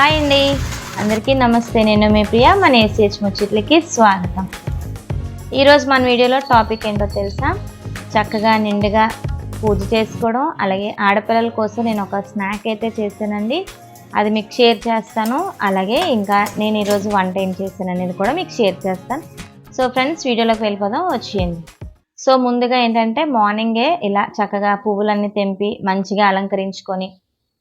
Hi అండి, అందరికీ నమస్తే. నేను మీ ప్రియ. మన ఏసీహెచ్ ముచ్చట్లకి స్వాగతం. ఈరోజు మన వీడియోలో టాపిక్ ఏంటో తెలుసా? చక్కగా నిండుగా పూజ చేసుకోవడం, అలాగే ఆడపిల్లల కోసం నేను ఒక స్నాక్ అయితే చేశానండి. అది మీకు షేర్ చేస్తాను. అలాగే ఇంకా నేను ఈరోజు వంట ఏం చేశాను అనేది కూడా మీకు షేర్ చేస్తాను. సో ఫ్రెండ్స్, వీడియోలోకి వెళ్ళిపోదాం, వచ్చేయండి. సో ముందుగా ఏంటంటే మార్నింగే ఇలా చక్కగా పువ్వులన్నీ తెంపి మంచిగా అలంకరించుకొని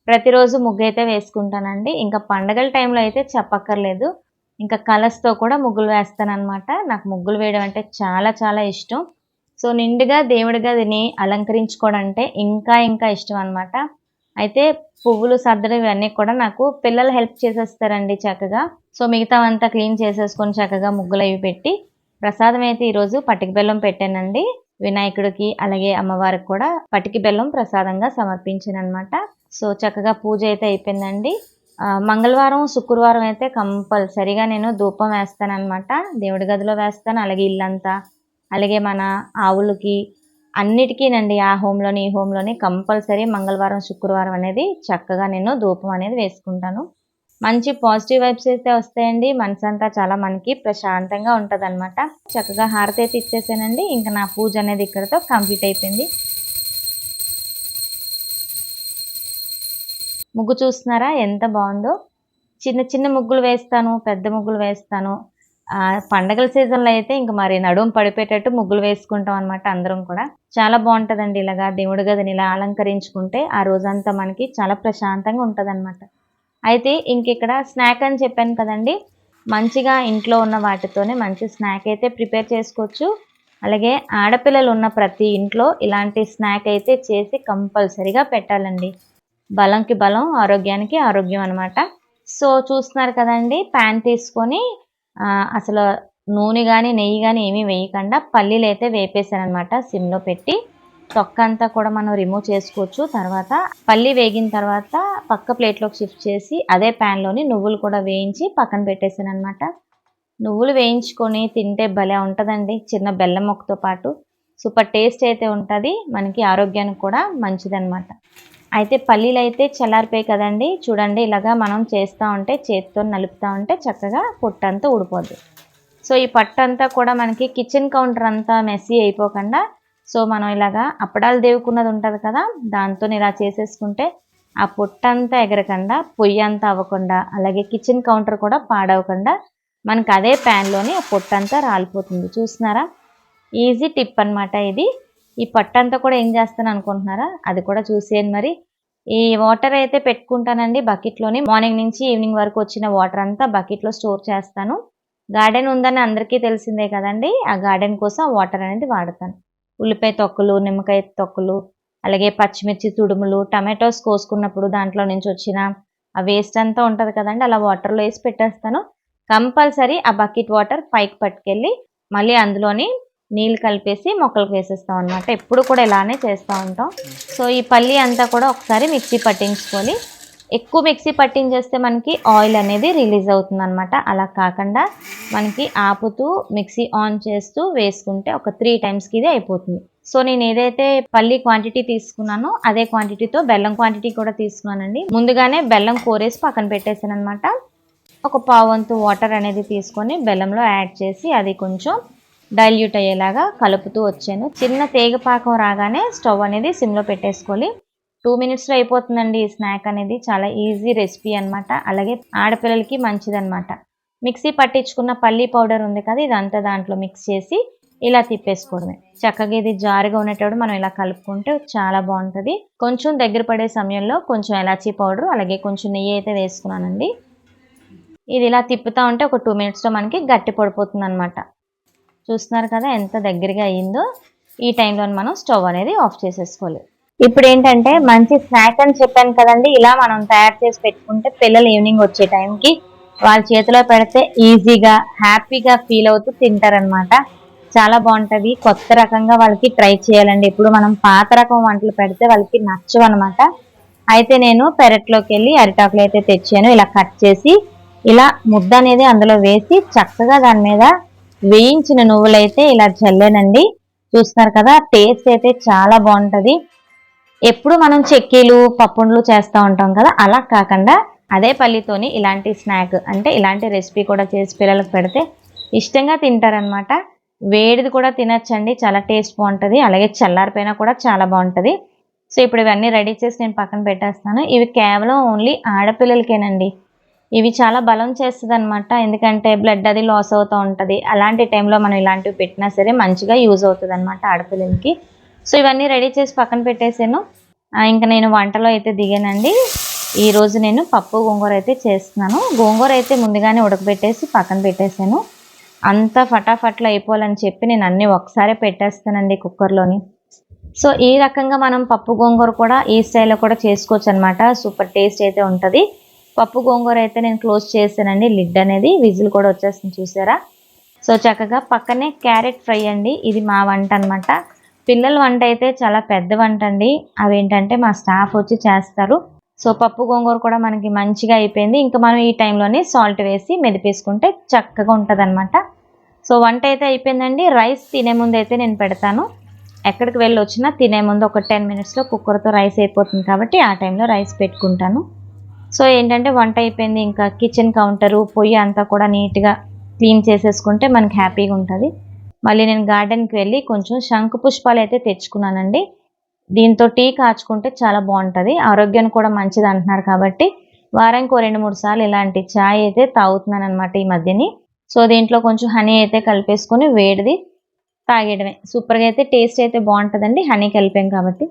ప్రతిరోజు ముగ్గు అయితే వేసుకుంటానండి. ఇంకా పండగల టైంలో అయితే చెప్పక్కర్లేదు, ఇంకా కలర్స్తో కూడా ముగ్గులు వేస్తానన్నమాట. నాకు ముగ్గులు వేయడం అంటే చాలా చాలా ఇష్టం. సో నిండుగా దేవుడి గదిని అలంకరించుకోవడం అంటే ఇంకా ఇంకా ఇష్టం అనమాట. అయితే పువ్వులు సర్దడం ఇవన్నీ కూడా నాకు పిల్లలు హెల్ప్ చేసేస్తారండి చక్కగా. సో మిగతావంతా క్లీన్ చేసేసుకొని చక్కగా ముగ్గులు అవి పెట్టి ప్రసాదం అయితే ఈరోజు పటిక బెల్లం పెట్టానండి. వినాయకుడికి అలాగే అమ్మవారికి కూడా పటికి బెల్లం ప్రసాదంగా సమర్పించాను అనమాట. సో చక్కగా పూజ అయితే అయిపోయిందండి. మంగళవారం శుక్రవారం అయితే కంపల్సరీగా నేను ధూపం వేస్తాను అనమాట. దేవుడి గదిలో వేస్తాను, అలాగే ఇల్లంతా, అలాగే మన ఆవులకి అన్నిటికీనండి. ఆ హోంలోని ఈ హోంలోని కంపల్సరీ మంగళవారం శుక్రవారం అనేది చక్కగా నేను ధూపం అనేది వేసుకుంటాను. మంచి పాజిటివ్ వైబ్స్ అయితే వస్తాయండి. మనసంతా చాలా మనకి ప్రశాంతంగా ఉంటుంది అనమాట. చక్కగా హారతి అయితే ఇచ్చేసానండి. ఇంకా నా పూజ అనేది ఇక్కడతో కంప్లీట్ అయిపోయింది. ముగ్గు చూస్తున్నారా ఎంత బాగుందో? చిన్న చిన్న ముగ్గులు వేస్తాను, పెద్ద ముగ్గులు వేస్తాను. పండగల సీజన్లో అయితే ఇంక మరి నడుము పడిపోయేటట్టు ముగ్గులు వేసుకుంటాం అనమాట అందరం కూడా. చాలా బాగుంటుందండి ఇలాగా దేవుడి గదిని ఇలా అలంకరించుకుంటే. ఆ రోజంతా మనకి చాలా ప్రశాంతంగా ఉంటుంది అనమాట. అయితే ఇంక ఇక్కడ స్నాక్ అని చెప్పాను కదండి, మంచిగా ఇంట్లో ఉన్న వాటితోనే మంచి స్నాక్ అయితే ప్రిపేర్ చేసుకోవచ్చు. అలాగే ఆడపిల్లలు ఉన్న ప్రతి ఇంట్లో ఇలాంటి స్నాక్ అయితే చేసి కంపల్సరీగా పెట్టాలండి. బలంకి బలం, ఆరోగ్యానికి ఆరోగ్యం అనమాట. సో చూస్తున్నారు కదండి, ప్యాన్ తీసుకొని అసలు నూనె కానీ నెయ్యి కానీ ఏమీ వేయకుండా పల్లీలు అయితే వేపేసాను అనమాట. సిమ్లో పెట్టి తొక్క అంతా కూడా మనం రిమూవ్ చేసుకోవచ్చు. తర్వాత పల్లి వేగిన తర్వాత పక్క ప్లేట్లోకి షిఫ్ట్ చేసి అదే ప్యాన్లోని నువ్వులు కూడా వేయించి పక్కన పెట్టేసాను అనమాట. నువ్వులు వేయించుకొని తింటే భలే ఉంటుందండి, చిన్న బెల్లం ముక్కతో పాటు. సూపర్ టేస్ట్ అయితే ఉంటుంది, మనకి ఆరోగ్యానికి కూడా మంచిదన్నమాట. అయితే పల్లీలు అయితే చల్లారిపోయి కదండి, చూడండి ఇలాగా మనం చేస్తూ ఉంటే చేతితో నలుపుతూ ఉంటే చక్కగా పొట్టంతా ఊడిపోద్ది. సో ఈ పట్టంతా కూడా మనకి కిచెన్ కౌంటర్ అంతా మెస్సీ అయిపోకుండా, సో మనం ఇలాగా అప్పడాలు దేవుకున్నది ఉంటుంది కదా, దాంతో ఇలా చేసేసుకుంటే ఆ పొట్టంతా ఎగరకుండా, పొయ్యి అంతా అవ్వకుండా, అలాగే కిచెన్ కౌంటర్ కూడా పాడవకుండా మనకి అదే ప్యాన్లోని ఆ పొట్టంతా రాలిపోతుంది. చూస్తున్నారా? ఈజీ టిప్ అనమాట ఇది. ఈ పట్టంతా కూడా ఏం చేస్తాను అనుకుంటున్నారా? అది కూడా చూసేయండి. మరి ఈ వాటర్ అయితే పెట్టుకుంటానండి బకెట్లోని. మార్నింగ్ నుంచి ఈవినింగ్ వరకు వచ్చిన వాటర్ అంతా బకెట్లో స్టోర్ చేస్తాను. గార్డెన్ ఉందని అందరికీ తెలిసిందే కదండి, ఆ గార్డెన్ కోసం వాటర్ అనేది వాడతాను. ఉల్లిపాయ తొక్కులు, నిమ్మకాయ తొక్కులు, అలాగే పచ్చిమిర్చి తుడుములు, టమాటోస్ కోసుకున్నప్పుడు దాంట్లో నుంచి వచ్చిన ఆ వేస్ట్ అంతా ఉంటుంది కదండి, అలా వాటర్లో వేసి పెట్టేస్తాను. కంపల్సరీ ఆ బకెట్ వాటర్ పైకి పట్టుకెళ్ళి మళ్ళీ అందులోని నీళ్ళు కలిపేసి మొక్కలకు వేసేస్తాం అనమాట. ఎప్పుడు కూడా ఇలానే చేస్తూ ఉంటాం. సో ఈ పల్లి అంతా కూడా ఒకసారి మిక్సీ పట్టించుకొని, ఎక్కువ మిక్సీ పట్టించేస్తే మనకి ఆయిల్ అనేది రిలీజ్ అవుతుంది అనమాట. అలా కాకుండా మనకి ఆపుతూ మిక్సీ ఆన్ చేస్తూ వేసుకుంటే ఒక 3 టైమ్స్కి ఇది అయిపోతుంది. సో నేను ఏదైతే పల్లి క్వాంటిటీ తీసుకున్నానో అదే క్వాంటిటీతో బెల్లం క్వాంటిటీ కూడా తీసుకున్నానండి. ముందుగానే బెల్లం కోరేసి పక్కన పెట్టేసాను అనమాట. ఒక పావంతు వాటర్ అనేది తీసుకొని బెల్లంలో యాడ్ చేసి అది కొంచెం డైల్యూట్ అయ్యేలాగా కలుపుతూ వచ్చాను. చిన్న తేగపాకం రాగానే స్టవ్ అనేది సిమ్లో పెట్టేసుకోవాలి. 2 మినిట్స్లో అయిపోతుందండి ఈ స్నాక్ అనేది. చాలా ఈజీ రెసిపీ అనమాట. అలాగే ఆడపిల్లలకి మంచిదన్నమాట. మిక్సీ పట్టించుకున్న పల్లీ పౌడర్ ఉంది కదా, ఇదంతా దాంట్లో మిక్స్ చేసి ఇలా తిప్పేసుకోవడమే. చక్కగా ఇది జారుగా ఉండేటప్పుడు మనం ఇలా కలుపుకుంటే చాలా బాగుంటుంది. కొంచెం దగ్గర పడే సమయంలో కొంచెం ఎలాచీ పౌడర్, అలాగే కొంచెం నెయ్యి అయితే వేసుకున్నానండి. ఇది ఇలా తిప్పుతూ ఉంటే ఒక 2 మినిట్స్లో మనకి గట్టి పడిపోతుంది అనమాట. చూస్తున్నారు కదా ఎంత దగ్గరగా అయ్యిందో. ఈ టైంలో మనం స్టవ్ అనేది ఆఫ్ చేసేసుకోవాలి. ఇప్పుడు ఏంటంటే మంచి స్నాక్ అని చెప్పాను కదండి, ఇలా మనం తయారు చేసి పెట్టుకుంటే పిల్లలు ఈవినింగ్ వచ్చే టైంకి వాళ్ళ చేతిలో పెడితే ఈజీగా హ్యాపీగా ఫీల్ అవుతూ తింటారనమాట. చాలా బాగుంటుంది. కొత్త రకంగా వాళ్ళకి ట్రై చేయాలండి. ఇప్పుడు మనం పాత రకం వంటలు పెడితే వాళ్ళకి నచ్చవు అనమాట. అయితే నేను పెరట్లోకి వెళ్ళి అరిటాకులు అయితే తెచ్చాను. ఇలా కట్ చేసి ఇలా ముద్ద అనేది అందులో వేసి చక్కగా దాని మీద వేయించిన నువ్వులైతే ఇలా చల్లానండి. చూస్తున్నారు కదా, టేస్ట్ అయితే చాలా బాగుంటుంది. ఎప్పుడు మనం చెక్కీలు పప్పుండ్లు చేస్తూ ఉంటాం కదా, అలా కాకుండా అదే పల్లితోని ఇలాంటి స్నాక్ అంటే ఇలాంటి రెసిపీ కూడా చేసి పిల్లలకు పెడితే ఇష్టంగా తింటారనమాట. వేడిది కూడా తినచ్చండి, చాలా టేస్ట్ బాగుంటుంది. అలాగే చల్లారిపోయినా కూడా చాలా బాగుంటుంది. సో ఇప్పుడు ఇవన్నీ రెడీ చేసి నేను పక్కన పెట్టేస్తాను. ఇవి కేవలం ఓన్లీ ఆడపిల్లలకేనండి. ఇవి చాలా బలం చేస్తుంది అనమాట. ఎందుకంటే బ్లడ్ అది లాస్ అవుతూ ఉంటుంది. అలాంటి టైంలో మనం ఇలాంటివి పెట్టినా సరే మంచిగా యూజ్ అవుతుంది అనమాట ఆడపిల్లలకి. సో ఇవన్నీ రెడీ చేసి పక్కన పెట్టేసాను. ఇంకా నేను వంటలో అయితే దిగానండి. ఈరోజు నేను పప్పు గోంగూర అయితే చేస్తున్నాను. గోంగూర అయితే ముందుగానే ఉడకబెట్టేసి పక్కన పెట్టేశాను. అంతా ఫటాఫట్లు అయిపోవాలని చెప్పి నేను అన్నీ ఒకసారి పెట్టేస్తానండి కుక్కర్లోని. సో ఈ రకంగా మనం పప్పు గోంగూర కూడా ఈ స్టైల్లో కూడా చేసుకోవచ్చు అనమాట. సూపర్ టేస్ట్ అయితే ఉంటుంది. పప్పు గోంగూర అయితే నేను క్లోజ్ చేశానండి. లిడ్ అనేది విజిల్ కూడా వచ్చేస్తుంది చూసారా. సో చక్కగా పక్కనే క్యారెట్ ఫ్రై అండి. ఇది మా వంట అనమాట. పిల్లల వంట అయితే చాలా పెద్ద వంట అండి. అవేంటంటే మా స్టాఫ్ వచ్చి చేస్తారు. సో పప్పు గోంగూర కూడా మనకి మంచిగా అయిపోయింది. ఇంకా మనం ఈ టైంలోనే సాల్ట్ వేసి మెదిపేసుకుంటే చక్కగా ఉంటుంది అనమాట. సో వంట అయితే అయిపోయిందండి. రైస్ తినే ముందు అయితే నేను పెడతాను. ఎక్కడికి వెళ్ళి వచ్చినా తినే ముందు ఒక 10 మినిట్స్లో కుక్కర్తో రైస్ అయిపోతుంది కాబట్టి ఆ టైంలో రైస్ పెట్టుకుంటాను. సో ఏంటంటే వంట అయిపోయింది. ఇంకా కిచెన్ కౌంటరు పొయ్యి అంతా కూడా నీట్గా క్లీన్ చేసేసుకుంటే మనకి హ్యాపీగా ఉంటుంది. మళ్ళీ నేను గార్డెన్కి వెళ్ళి కొంచెం శంకు పుష్పాలు అయితే తెచ్చుకున్నానండి. దీంతో టీ కాచుకుంటే చాలా బాగుంటుంది, ఆరోగ్యానికి కూడా మంచిది అంటున్నారు కాబట్టి వారానికి 2-3 సార్లు ఇలాంటి ఛాయ్ అయితే తాగుతున్నాను అనమాట ఈ మధ్యని. సో దీంట్లో కొంచెం హనీ అయితే కలిపేసుకొని వేడిది తాగేయడమే. సూపర్గా అయితే టేస్ట్ అయితే బాగుంటుందండి హనీ కలిపాం కాబట్టి.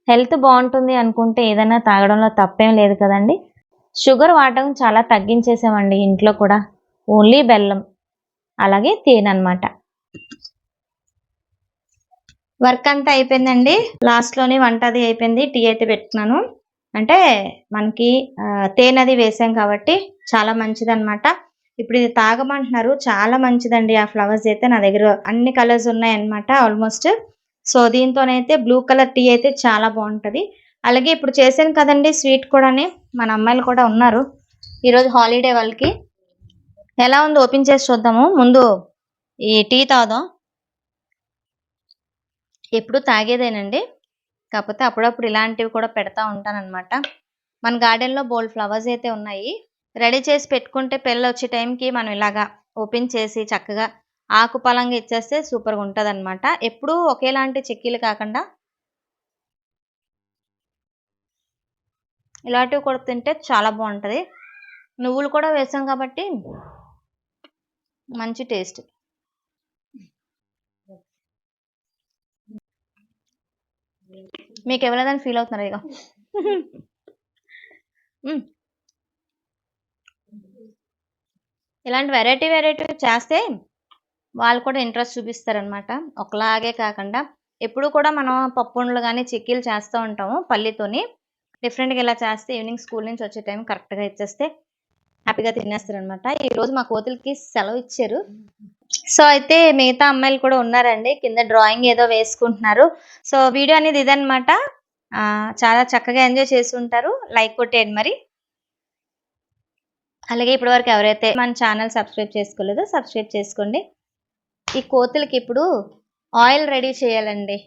హెల్త్ బాగుంటుంది అనుకుంటే ఏదైనా తాగడంలో తప్పేం లేదు కదండి. షుగర్ వాడటం చాలా తగ్గించేసామండి ఇంట్లో కూడా. ఓన్లీ బెల్లం అలాగే తేనె అనమాట. వర్క్ అంతా అయిపోయిందండి. లాస్ట్లోని వంట అది అయిపోయింది. టీ అయితే పెట్టుకున్నాను. అంటే మనకి తేనె అది వేసాం కాబట్టి చాలా మంచిదన్నమాట. ఇప్పుడు ఇది తాగమంటున్నారు, చాలా మంచిదండి. ఆ ఫ్లవర్స్ అయితే నా దగ్గర అన్ని కలర్స్ ఉన్నాయన్నమాట ఆల్మోస్ట్. సో దీంతోనైతే బ్లూ కలర్ టీ అయితే చాలా బాగుంటుంది. అలాగే ఇప్పుడు చేశాను కదండి స్వీట్ కూడాని, మన అమ్మాయిలు కూడా ఉన్నారు ఈరోజు హాలిడే వాళ్ళకి. ఎలా ఉందో ఓపెన్ చేసి చూద్దాము. ముందు ఈ టీ తాగుదాం. ఎప్పుడు తాగేదేనండి, కాకపోతే అప్పుడప్పుడు ఇలాంటివి కూడా పెడతా ఉంటానన్నమాట. మన గార్డెన్లో బోల్డ్ ఫ్లవర్స్ అయితే ఉన్నాయి. రెడీ చేసి పెట్టుకుంటే పిల్లలు వచ్చే టైంకి మనం ఇలాగా ఓపెన్ చేసి చక్కగా ఆకుపలంగా ఇచ్చేస్తే సూపర్గా ఉంటుంది అనమాట. ఎప్పుడూ ఒకేలాంటి చిక్కీలు కాకుండా ఇలాంటివి కూడా తింటే చాలా బాగుంటుంది. నువ్వులు కూడా వేసాం కాబట్టి మంచి టేస్ట్. మీకు ఎవరైనా ఫీల్ అవుతున్నారు ఇక. ఇలాంటి వెరైటీ చేస్తే వాళ్ళు కూడా ఇంట్రెస్ట్ చూపిస్తారనమాట. ఒకలాగే కాకుండా ఎప్పుడు కూడా మనం పప్పుండలు కానీ చిక్కీలు చేస్తూ ఉంటాము పల్లితోని. డిఫరెంట్గా ఇలా చేస్తే ఈవినింగ్ స్కూల్ నుంచి వచ్చే టైం కరెక్ట్గా ఇచ్చేస్తే హ్యాపీగా తినేస్తారనమాట. ఈరోజు మా కోతులకి సెలవు ఇచ్చారు. సో అయితే మిగతా అమ్మాయిలు కూడా ఉన్నారండి, కింద డ్రాయింగ్ ఏదో వేసుకుంటున్నారు. సో వీడియో అనేది ఇదనమాట. చాలా చక్కగా ఎంజాయ్ చేసి ఉంటారు. లైక్ కొట్టేయండి మరి. అలాగే ఇప్పటివరకు ఎవరైతే మన ఛానల్ సబ్స్క్రైబ్ చేసుకోలేదో సబ్స్క్రైబ్ చేసుకోండి. ఈ కోతులకి ఇప్పుడు ఆయిల్ రెడీ చేయాలండి.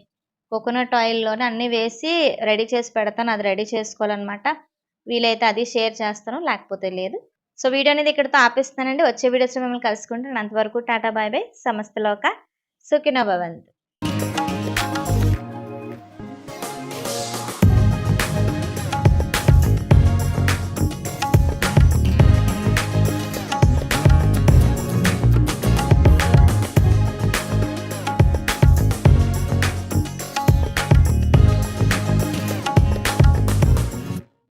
కోకోనట్ ఆయిల్లోనే అన్నీ వేసి రెడీ చేసి పెడతాను. అది రెడీ చేసుకోవాలన్నమాట. వీలైతే అది షేర్ చేస్తాను, లేకపోతే లేదు. సో వీడియో అనేది ఇక్కడితో ఆపిస్తానండి. వచ్చే వీడియోస్లో మిమ్మల్ని కలుసుకుంటాను. అంతవరకు టాటా బాయ్ బాయ్. సమస్తలోక సుఖినో భవంతు.